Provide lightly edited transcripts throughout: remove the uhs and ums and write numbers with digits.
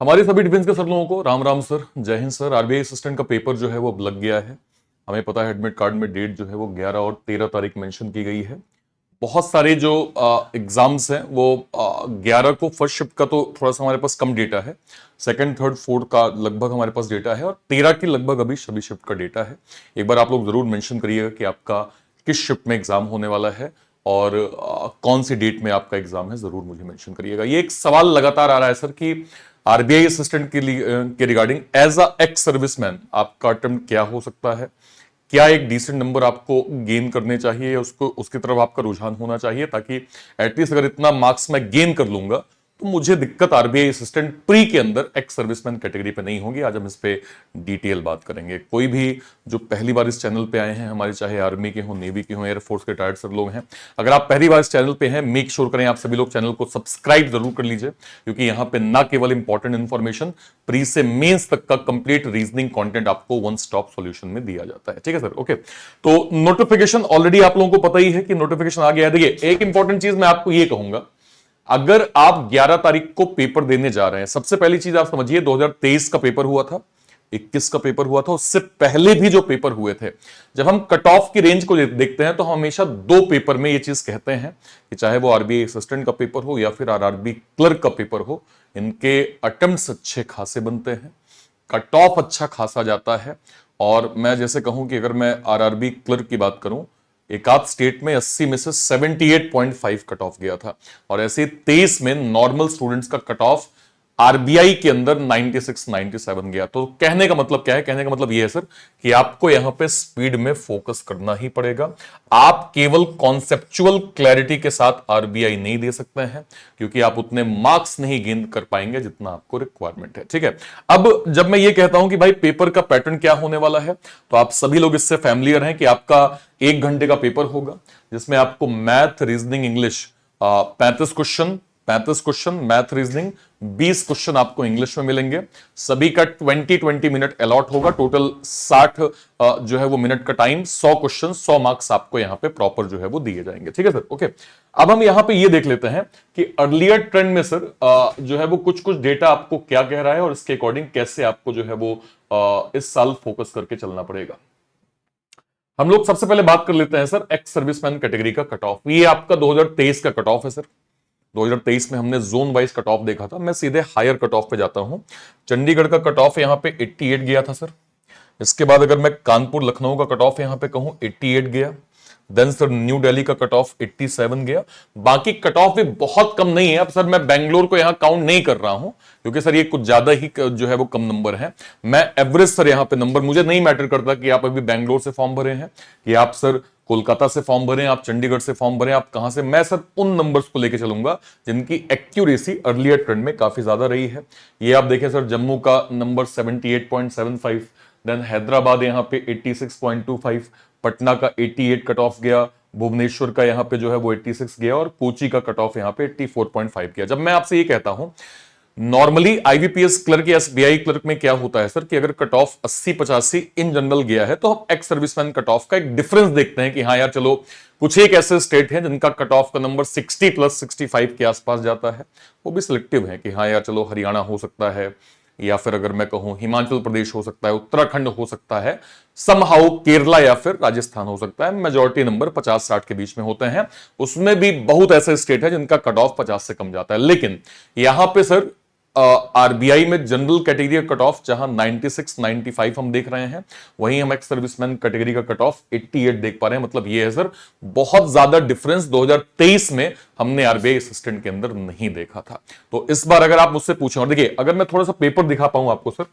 हमारे सभी डिफेंस के सर लोगों को राम राम सर, जय हिंद सर। आरबीआई असिस्टेंट का पेपर जो है वो अब लग गया है। हमें पता है एडमिट कार्ड में डेट जो है वो 11 और 13 तारीख मेंशन की गई है। बहुत सारे जो एग्जाम्स हैं वो 11 को फर्स्ट शिफ्ट का तो थोड़ा सा हमारे पास कम डेटा है। सेकंड थर्ड फोर्थ का लगभग हमारे पास डेटा है और 13 की लगभग अभी सभी शिफ्ट का डेटा है। एक बार आप लोग जरूर मेंशन करिएगा कि आपका किस शिफ्ट में एग्जाम होने वाला है और कौन सी डेट में आपका एग्जाम है, जरूर मुझे मेंशन करिएगा। ये एक सवाल लगातार आ रहा है सर कि आरबीआई असिस्टेंट के लिए के regarding as a ex serviceman आपका अटेम्प्ट क्या हो सकता है, क्या एक डिसेंट नंबर आपको गेन करने चाहिए या उसको उसकी तरफ आपका रुझान होना चाहिए, ताकि एटलीस्ट अगर इतना मार्क्स मैं गेन कर लूंगा तो मुझे दिक्कत आरबीआई असिस्टेंट प्री के अंदर एक्स सर्विसमैन कैटेगरी पे नहीं होगी। आज हम इस पे डिटेल बात करेंगे। कोई भी जो पहली बार इस चैनल पे आए हैं, हमारे चाहे आर्मी के हो, नेवी के हो, एयरफोर्स के रिटायर्ड सर लोग हैं, अगर आप पहली बार इस चैनल पे हैं, मेक श्योर करें आप सभी लोग चैनल को सब्सक्राइब जरूर कर लीजिए, क्योंकि यहां पे ना केवल इंपॉर्टेंट इंफॉर्मेशन, प्री से मेंस तक का कंप्लीट रीजनिंग कंटेंट आपको वन स्टॉप सॉल्यूशन में दिया जाता है। ठीक है सर, ओके। तो नोटिफिकेशन ऑलरेडी आप लोगों को पता ही है कि नोटिफिकेशन आ गया है। देखिए, एक इंपॉर्टेंट चीज मैं आपको ये कहूंगा, अगर आप 11 तारीख को पेपर देने जा रहे हैं, सबसे पहली चीज आप समझिए 2023 का पेपर हुआ था, 21 का पेपर हुआ था, उससे पहले भी जो पेपर हुए थे, जब हम कट ऑफ की रेंज को देखते हैं तो हम हमेशा दो पेपर में ये चीज कहते हैं कि चाहे वो आरबीआई असिस्टेंट का पेपर हो या फिर आरआरबी क्लर्क का पेपर हो, इनके अटेम्प्ट्स अच्छे खासे बनते हैं, कट ऑफ अच्छा खासा जाता है। और मैं जैसे कहूं कि अगर मैं आरआरबी क्लर्क की बात करूं, एक आध स्टेट में 80 में से 78.5 कट ऑफ गया था, और ऐसे 23 में नॉर्मल स्टूडेंट्स का कट ऑफ आरबीआई के अंदर 96 97 गया। तो कहने का मतलब क्या है? कहने का मतलब यह है सर कि आपको यहां पे स्पीड में फोकस करना ही पड़ेगा। आप केवल कॉन्सेप्चुअल क्लैरिटी के साथ आरबीआई नहीं दे सकते हैं, क्योंकि आप उतने मार्क्स नहीं गेन कर पाएंगे जितना आपको रिक्वायरमेंट है। ठीक है। अब जब मैं ये कहता हूं कि भाई पेपर का पैटर्न क्या होने वाला है, तो आप सभी लोग इससे फैमिलियर हैं कि आपका 1 घंटे का पेपर होगा, जिसमें आपको math, reasoning, English 35 question math reasoning, 20 question आपको इंग्लिश में मिलेंगे। सभी का 20-20 मिनट अलॉट होगा, टोटल 60 जो है वो मिनट का टाइम, 100 क्वेश्चन, 100 मार्क्स आपको यहां पे प्रॉपर जो है वो दिए जाएंगे। ठीक है सर, ओके। अब हम यहां पे ये देख लेते हैं कि अर्लियर ट्रेंड में सर जो है वो कुछ कुछ डेटा आपको क्या कह रहा है और इसके अकॉर्डिंग कैसे आपको जो है वो इस साल फोकस करके चलना पड़ेगा। हम लोग सबसे पहले बात कर लेते हैं सर एक्स सर्विसमैन कैटेगरी का कट ऑफ। ये आपका 2023 का कट ऑफ है सर। 2023 में हमने जोन वाइज कट ऑफ देखा था। मैं सीधे हायर कट ऑफ पे जाता हूं। चंडीगढ़ का कट ऑफ यहां पे 88 गया था सर। इसके बाद अगर मैं कानपुर लखनऊ का कट ऑफ यहां पे कहूं, 88 गया। देन सर न्यू दिल्ली का कट ऑफ 87 गया। बाकी कट ऑफ भी बहुत कम नहीं है। अब सर मैं बेंगलोर को यहां काउंट नहीं कर रहा हूं, क्योंकि सर ये कुछ ज्यादा ही जो है वो कम नंबर है। मैं एवरेज सर यहां पे नंबर, मुझे नहीं मैटर करता कि आप अभी बेंगलोर से फॉर्म भरे हैं, कि आप सर कोलकाता से फॉर्म भरें, आप चंडीगढ़ से फॉर्म भरें, आप कहां से, मैं सर उन नंबर्स को लेके चलूंगा जिनकी एक्यूरेसी अर्लियर ट्रेंड में काफी ज्यादा रही है। ये आप देखें सर, जम्मू का नंबर 78.75, देन हैदराबाद यहां पे 86.25, पटना का 88 कट ऑफ गया, भुवनेश्वर का यहां पे जो है वो 86 गया, और कोची का कट ऑफ यहां पे 84.5 गया। जब मैं आपसे ये कहता हूं, नॉर्मली आईबीपीएस क्लर्क या एसबीआई क्लर्क में क्या होता है सर कि अगर कट ऑफ 80-85 इन जनरल गया है तो हम एक्स सर्विसमैन कट ऑफ का एक डिफरेंस देखते हैं कि हाँ यार चलो, कुछ एक ऐसे स्टेट हैं जिनका कट ऑफ का नंबर 60 प्लस 65 के आसपास जाता है। वो भी सिलेक्टिव है कि हाँ यार चलो, हरियाणा हो सकता है, या फिर अगर मैं कहूं हिमाचल प्रदेश हो सकता है, उत्तराखंड हो सकता है, समहाउ केरला या फिर राजस्थान हो सकता है। मेजॉरिटी नंबर 50-60 के बीच में होते हैं। उसमें भी बहुत ऐसे स्टेट है जिनका कट ऑफ 50 से कम जाता है। लेकिन यहां पे सर आरबीआई में जनरल कैटेगरी का कट ऑफ जहां 96-95 हम देख रहे हैं, वहीं हम एक्स सर्विसमैन कैटेगरी का कट ऑफ 88 देख पा रहे हैं। मतलब ये है सर, बहुत ज्यादा डिफरेंस 2023 में हमने आरबीआई असिस्टेंट के अंदर नहीं देखा था। तो इस बार अगर आप मुझसे पूछें, और देखिए अगर मैं थोड़ा सा पेपर दिखा पाऊं आपको सर,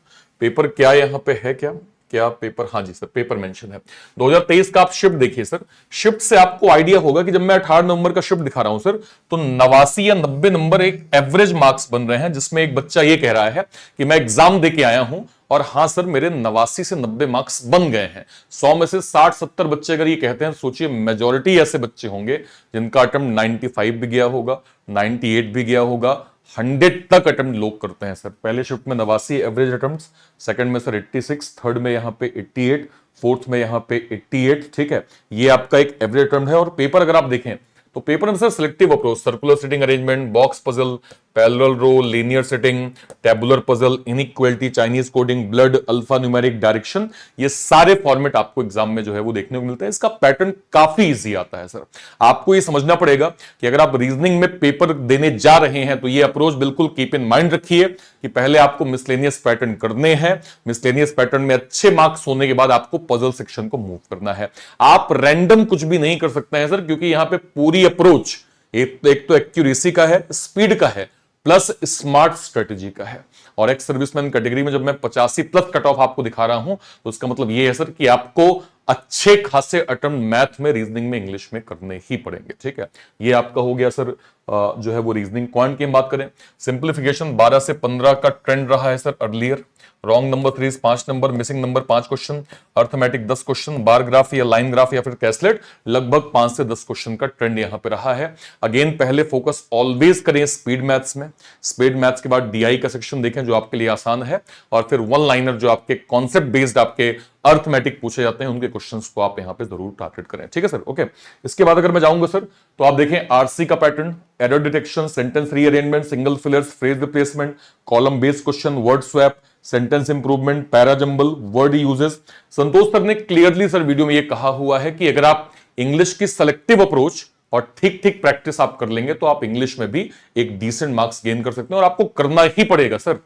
पेपर क्या यहां पे है, क्या क्या पेपर, हाँ जी सर पेपर मेंशन है 2023 का। आप शिफ्ट देखिए सर, शिफ्ट से आपको आइडिया होगा कि जब मैं 18 नवंबर का शिफ्ट दिखा रहा हूं सर, तो 89 या 90 नंबर एक एवरेज मार्क्स बन रहे हैं, जिसमें एक बच्चा ये कह रहा है कि मैं एग्जाम देके आया हूं और हां सर मेरे 89 से 90 मार्क्स बन गए हैं। 100 में से 60-70 बच्चे अगर ये कहते हैं, सोचिए मेजॉरिटी ऐसे बच्चे होंगे जिनका अटेम्प्ट 95 भी गया होगा, 98 भी गया होगा, 100 तक अटेम्प्ट लोग करते हैं सर। पहले शिफ्ट में 89 एवरेज अटेम्प्ट्स, सेकंड में सर 86, थर्ड में यहां पे 88, फोर्थ में यहां पे 88। ठीक है, ये आपका एक एवरेज अटेम्प्ट है। और पेपर अगर आप देखें तो पेपर में sir selective approach, circular sitting arrangement, box puzzle, parallel row, linear sitting, tabular puzzle, inequality, Chinese coding, blood, alphanumeric, direction, ये सारे फॉर्मेट आपको एग्जाम में जो है वो देखने को मिलते हैं। इसका पैटर्न काफी इजी आता है सर। आपको ये समझना पड़ेगा कि अगर आप रीजनिंग में पेपर देने जा रहे हैं तो ये अप्रोच बिल्कुल कीप इन माइंड रखिए कि पहले आपको मिसलेनियस पैटर्न करने हैं, मिसलेनियस पैटर्न में अच्छे मार्क्स होने के बाद आपको पजल सेक्शन को मूव करना है। आप रैंडम कुछ भी नहीं कर सकते हैं सर, क्योंकि यहां पे पूरी अप्रोच एक तो एक्यूरेसी का है, स्पीड का है, प्लस स्मार्ट स्ट्रेटेजी का है। और एक्स सर्विसमैन कैटेगरी में जब मैं 85 प्लस कट ऑफ आपको दिखा रहा हूं तो उसका मतलब यह है सर कि आपको अच्छे खासे अटेम्प्ट मैथ में, रीजनिंग में, इंग्लिश में करने ही पड़ेंगे। ठीक है, ये आपका हो गया सर जो है वो रीजनिंग। क्वांट की हम बात करें, सिंप्लीफिकेशन 12 से 15 का ट्रेंड रहा है sir earlier. Wrong number 3 5 number, missing number 5 question, arithmetic 10 question, bar graph या लाइन ग्राफ या फिर कैसलेट लगभग 5 से 10 क्वेश्चन का ट्रेंड यहां पे रहा है। अगेन पहले फोकस ऑलवेज करें स्पीड मैथ्स में, स्पीड मैथ्स के बाद डीआई का सेक्शन देखें जो आपके लिए आसान है, और फिर वन लाइनर जो आपके कॉन्सेप्ट बेस्ड आपके अर्थमेटिक पूछे जाते हैं उनके क्वेश्चंस को आप यहां पे जरूर टारगेट करें। ठीक है सर, ओके। इसके बाद अगर मैं जाऊंगा सर तो आप देखें आरसी का pattern, error detection, sentence rearrangement, single fillers, phrase replacement, column based question, word swap, sentence improvement, para jumble, word uses. Santosh sir ने क्लियरली सर वीडियो में यह कहा हुआ है कि अगर आप इंग्लिश की सेलेक्टिव अप्रोच और ठीक ठीक प्रैक्टिस आप कर लेंगे तो आप इंग्लिश में भी एक डिसेंट मार्क्स गेन कर सकते हैं, और आपको करना ही पड़ेगा सर।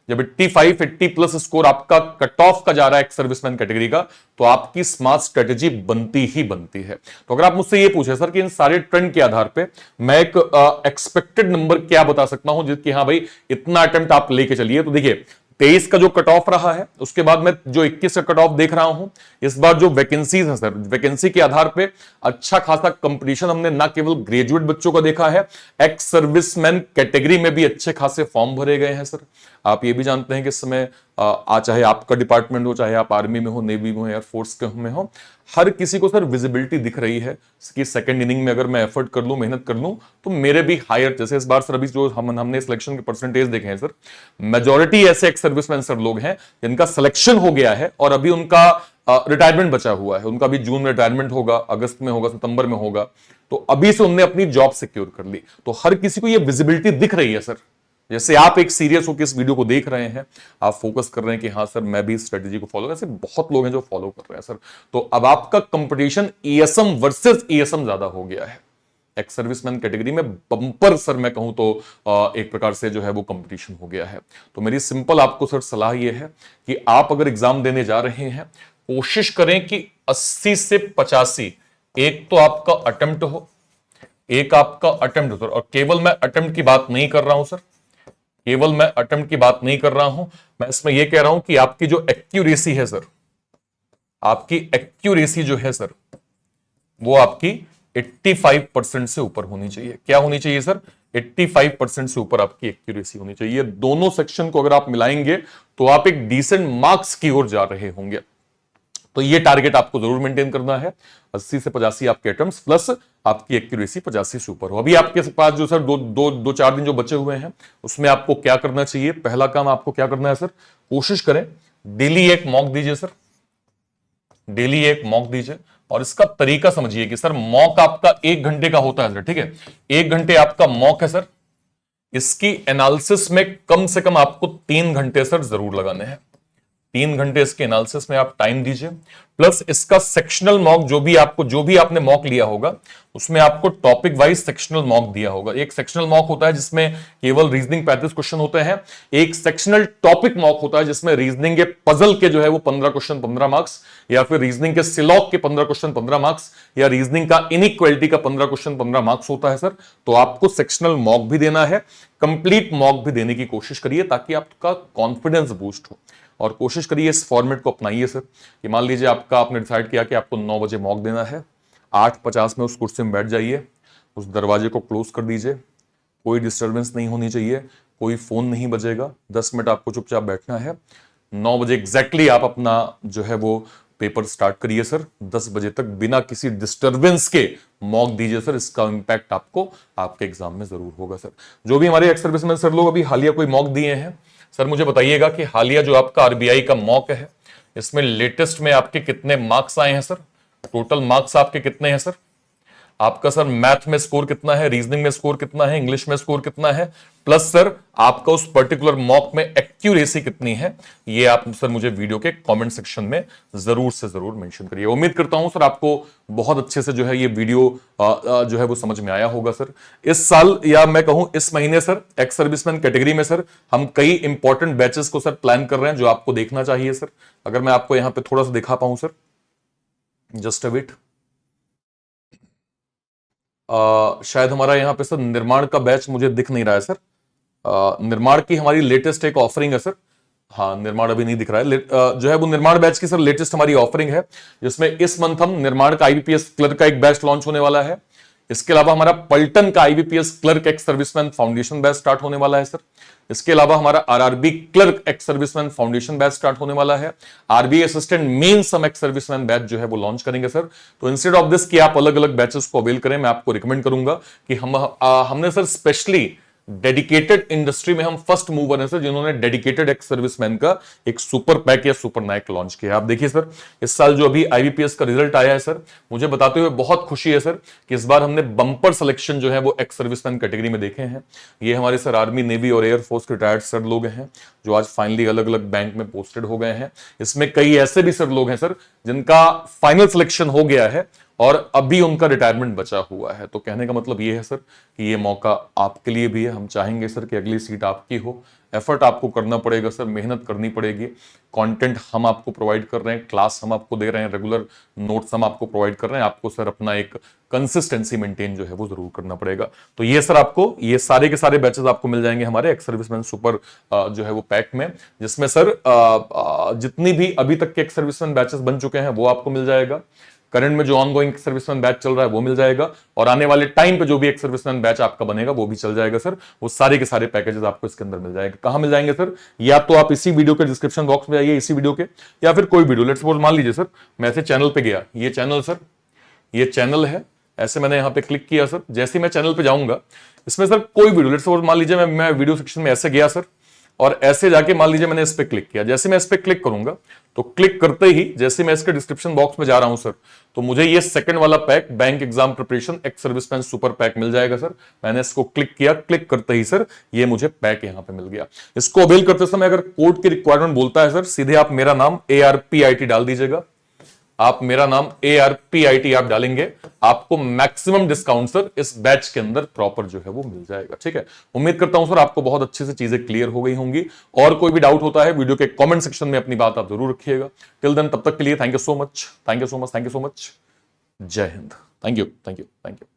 जब 85 80 प्लस स्कोर आपका कट ऑफ का जा रहा है एक सर्विसमैन कैटेगरी का, तो आपकी स्मार्ट स्ट्रेटेजी बनती ही बनती है। तो अगर आप मुझसे ये पूछे सर कि इन सारे ट्रेंड के आधार पे मैं एक एक्सपेक्टेड नंबर क्या बता सकता हूं जिसकी हाँ भाई इतना अटेम्प्ट आप लेके चलिए, तो देखिए 23 का जो कट ऑफ रहा है, उसके बाद मैं जो 21 का कट ऑफ देख रहा हूं, इस बार जो वैकेंसीज हैं सर, वैकेंसी के आधार पे अच्छा खासा कंपटीशन हमने ना केवल ग्रेजुएट बच्चों का देखा है, एक्स सर्विसमैन कैटेगरी में भी अच्छे खासे फॉर्म भरे गए हैं सर। आप ये भी जानते हैं कि इस समय चाहे आपका डिपार्टमेंट हो, चाहे आप आर्मी में हो, नेवी में हो, एयरफोर्स में हो, हर किसी को सर विजिबिलिटी दिख रही है कि सेकंड इनिंग में अगर मैं एफर्ट कर लूं, मेहनत कर लूं, तो मेरे भी हायर, जैसे इस बार सर अभी जो हमने सिलेक्शन के परसेंटेज देखे हैं सर, मेजॉरिटी ऐसे एक्स सर्विसमैन सर लोग हैं जिनका सिलेक्शन हो गया है और अभी उनका रिटायरमेंट बचा हुआ है। उनका भी जून में रिटायरमेंट होगा, अगस्त में होगा, सितंबर में होगा, तो अभी से उन्होंने अपनी जॉब सिक्योर कर ली। तो हर किसी को यह विजिबिलिटी दिख रही है सर। जैसे आप एक सीरियस होकर इस वीडियो को देख रहे हैं, आप फोकस कर रहे हैं कि हाँ सर मैं भी स्ट्रेटेजी को फॉलो, ऐसे बहुत लोग हैं जो फॉलो कर रहे हैं सर। तो अब आपका कंपटीशन ईएसएम वर्सेस ईएसएम ज्यादा हो गया है। एक्स सर्विसमैन कैटेगरी में बंपर सर मैं कहूं तो एक प्रकार से जो है वो कंपटीशन हो गया है। तो मेरी सिंपल आपको सर सलाह यह है कि आप अगर एग्जाम देने जा रहे हैं, कोशिश करें कि 80 से 85 एक तो आपका अटेम्प्ट हो, एक आपका अटेम्प्ट सर, और केवल मैं अटेम्प्ट की बात नहीं कर रहा हूं सर, केवल मैं अटेम्प्ट की बात नहीं कर रहा हूं, मैं इसमें यह कह रहा हूं कि आपकी जो एक्यूरेसी है सर, आपकी एक्यूरेसी जो है सर वो आपकी 85% से ऊपर होनी चाहिए। क्या होनी चाहिए सर? 85% से ऊपर आपकी एक्यूरेसी होनी चाहिए। दोनों सेक्शन को अगर आप मिलाएंगे तो आप एक डिसेंट मार्क्स की ओर जा रहे होंगे। तो ये टारगेट आपको जरूर मेंटेन करना है, 80 से 85 आपके अटेम्प्ट्स प्लस आपकी एक्यूरेसी 85 से ऊपर हो। अभी आपके पास जो सर दो चार दिन जो बचे हुए हैं, उसमें आपको क्या करना चाहिए? पहला काम आपको क्या करना है सर? कोशिश करें डेली एक मॉक दीजिए सर, डेली एक मॉक दीजिए। और इसका तरीका समझिए कि सर मॉक आपका 1 घंटे का होता है सर, ठीक है, 1 घंटे आपका मॉक है सर, इसकी एनालिसिस में कम से कम आपको 3 घंटे सर जरूर लगाने हैं। 3 घंटे इसके एनालिसिस में आप टाइम दीजिए, प्लस इसका सेक्शनल मॉक जो भी आपने मॉक लिया होगा उसमें आपको टॉपिक वाइज सेक्शनल मॉक दिया होगा। एक सेक्शनल मॉक होता है जिसमें केवल रीजनिंग 35 क्वेश्चन होते हैं, एक सेक्शनल टॉपिक मॉक होता है जिसमें रीजनिंग के पजल के जो है वो 15 क्वेश्चन 15 मार्क्स, या फिर रीजनिंग के सिलॉक के 15 क्वेश्चन 15 मार्क्स, या रीजनिंग का इनइक्वालिटी का 15 क्वेश्चन 15 मार्क्स होता है सर। तो आपको सेक्शनल मॉक भी देना है, कंप्लीट मॉक भी देने की कोशिश करिए ताकि आपका कॉन्फिडेंस बूस्ट हो। और कोशिश करिए इस फॉर्मेट को अपनाइए सर कि मान लीजिए आपने डिसाइड किया कि आपको 9 बजे मॉक देना है, 8:50 में उस कुर्सी में बैठ जाइए, उस दरवाजे को क्लोज कर दीजिए, कोई डिस्टर्बेंस नहीं होनी चाहिए, कोई फोन नहीं बजेगा, 10 मिनट आपको चुपचाप बैठना है। 9 बजे एग्जैक्टली आप अपना जो है वो पेपर स्टार्ट करिए सर, 10 बजे तक बिना किसी डिस्टर्बेंस के मॉक दीजिए सर। इसका इंपैक्ट आपको आपके एग्जाम में जरूर होगा सर। जो भी हमारे एक्स सर्विसमैन सर लोग अभी हालिया कोई मॉक दिए हैं सर, मुझे बताइएगा कि हालिया जो आपका आरबीआई का मॉक है इसमें लेटेस्ट में आपके कितने मार्क्स आए हैं सर? टोटल मार्क्स आपके कितने हैं सर? आपका सर मैथ में स्कोर कितना है, रीजनिंग में स्कोर कितना है, इंग्लिश में स्कोर कितना है, प्लस सर आपका उस पर्टिकुलर मॉक में एक्यूरेसी कितनी है, ये आप सर मुझे वीडियो के कमेंट सेक्शन में जरूर से जरूर मेंशन करिए। उम्मीद करता हूं सर आपको बहुत अच्छे से जो है ये वीडियो जो है वो समझ में आया होगा सर। इस साल या मैं कहूं इस महीने सर एक्स सर्विसमैन कैटेगरी में सर हम कई इंपॉर्टेंट बैचेस को सर प्लान कर रहे हैं जो आपको देखना चाहिए सर। अगर मैं आपको यहां पे थोड़ा सा दिखा पाऊं सर, जस्ट अ वेट। शायद हमारा यहाँ पे सर निर्माण का बैच मुझे दिख नहीं रहा है सर। निर्माण की हमारी लेटेस्ट एक ऑफरिंग है सर। हाँ, निर्माण अभी नहीं दिख रहा है। जो है वो निर्माण बैच की सर लेटेस्ट हमारी ऑफरिंग है, जिसमें इस मंथ हम निर्माण का आईबीपीएस क्लर्क का एक बैच लॉन्च होने वाला है। इसके अलावा हमारा पलटन का IBPS clerk ex serviceman foundation batch start होने वाला है सर। इसके अलावा हमारा RRB clerk ex serviceman foundation batch start होने वाला है। आरबीआई असिस्टेंट मेन सम एक्स सर्विसमैन बैच जो है वो लॉन्च करेंगे सर। तो इंस्टेड ऑफ दिस कि आप अलग अलग बैचेस को अवेल करें, मैं आपको रिकमेंड करूंगा कि हमने सर स्पेशली डेडिकेटेड इंडस्ट्री में हम फर्स्ट मूवर हैं सर, जिन्होंने डेडिकेटेड एक्स सर्विसमैन का एक सुपर पैक या सुपर नाइक लॉन्च किया। आप देखिए सर, इस साल जो अभी आईबीपीएस का रिजल्ट आया है सर, मुझे बताते हुए बहुत खुशी है सर कि इस बार हमने बंपर सिलेक्शन जो है वो एक्स सर्विसमैन कैटेगरी में देखे हैं। ये हमारे सर आर्मी, नेवी और एयरफोर्स के रिटायर्ड सर लोग हैं जो आज फाइनली अलग अलग बैंक में पोस्टेड हो गए हैं। इसमें कई ऐसे भी सर लोग हैं सर जिनका फाइनल सिलेक्शन हो गया है और अभी उनका रिटायरमेंट बचा हुआ है। तो कहने का मतलब ये है सर कि ये मौका आपके लिए भी है। हम चाहेंगे सर कि अगली सीट आपकी हो। एफर्ट आपको करना पड़ेगा सर, मेहनत करनी पड़ेगी। कंटेंट हम आपको प्रोवाइड कर रहे हैं, क्लास हम आपको दे रहे हैं, रेगुलर नोट्स हम आपको प्रोवाइड कर रहे हैं। आपको सर अपना एक कंसिस्टेंसी मेंटेन जो है वो जरूर करना पड़ेगा। तो ये सर आपको ये सारे के सारे बैचेस आपको मिल जाएंगे हमारे एक्स सर्विसमैन सुपर जो है वो पैक में, जिसमें सर जितनी भी अभी तक के एक्स सर्विसमैन बैचेस बन चुके हैं वो आपको मिल जाएगा। करंट में जो ऑनगोइंग सर्विसमैन बैच चल रहा है वो मिल जाएगा, और आने वाले टाइम पे जो भी एक सर्विसमैन बैच आपका बनेगा वो भी चल जाएगा सर। वो सारे के सारे पैकेजेस आपको इसके अंदर मिल जाएंगे। कहां मिल जाएंगे सर? या तो आप इसी वीडियो के डिस्क्रिप्शन बॉक्स में आइए, इसी वीडियो के, या फिर कोई वीडियो, लेट्स सपोज मान लीजिए सर मैं ऐसे चैनल पे गया, ये चैनल सर, ये चैनल है, ऐसे मैंने यहां पे क्लिक किया सर। जैसे ही मैं चैनल पे जाऊंगा, इसमें सर कोई वीडियो, लेट्स सपोज मान लीजिए मैं वीडियो सेक्शन में ऐसे गया सर, और ऐसे जाके मान लीजिए मैंने इस पे क्लिक किया। जैसे मैं इस पे क्लिक करूंगा तो क्लिक करते ही जैसे मैं इसके डिस्क्रिप्शन बॉक्स में जा रहा हूं सर, तो मुझे ये सेकंड वाला pack bank exam preparation ex serviceman super pack मिल जाएगा सर। मैंने इसको क्लिक किया, क्लिक करते ही सर ये मुझे पैक यहां पे मिल गया। इसको अवेल करते समय अगर कोड की रिक्वायरमेंट बोलता है सर, सीधे आप मेरा नाम ARPIT डाल दीजिएगा। आप मेरा नाम ARPIT आप डालेंगे, आपको मैक्सिमम डिस्काउंट सर इस बैच के अंदर प्रॉपर जो है वो मिल जाएगा। ठीक है, उम्मीद करता हूं सर आपको बहुत अच्छे से चीजें क्लियर हो गई होंगी। और कोई भी डाउट होता है वीडियो के कमेंट सेक्शन में अपनी बात आप जरूर रखिएगा। टिल देन, तब तक के लिए thank you so much, thank you so much, thank you so much. Jai Hind. Thank you, thank you, thank you.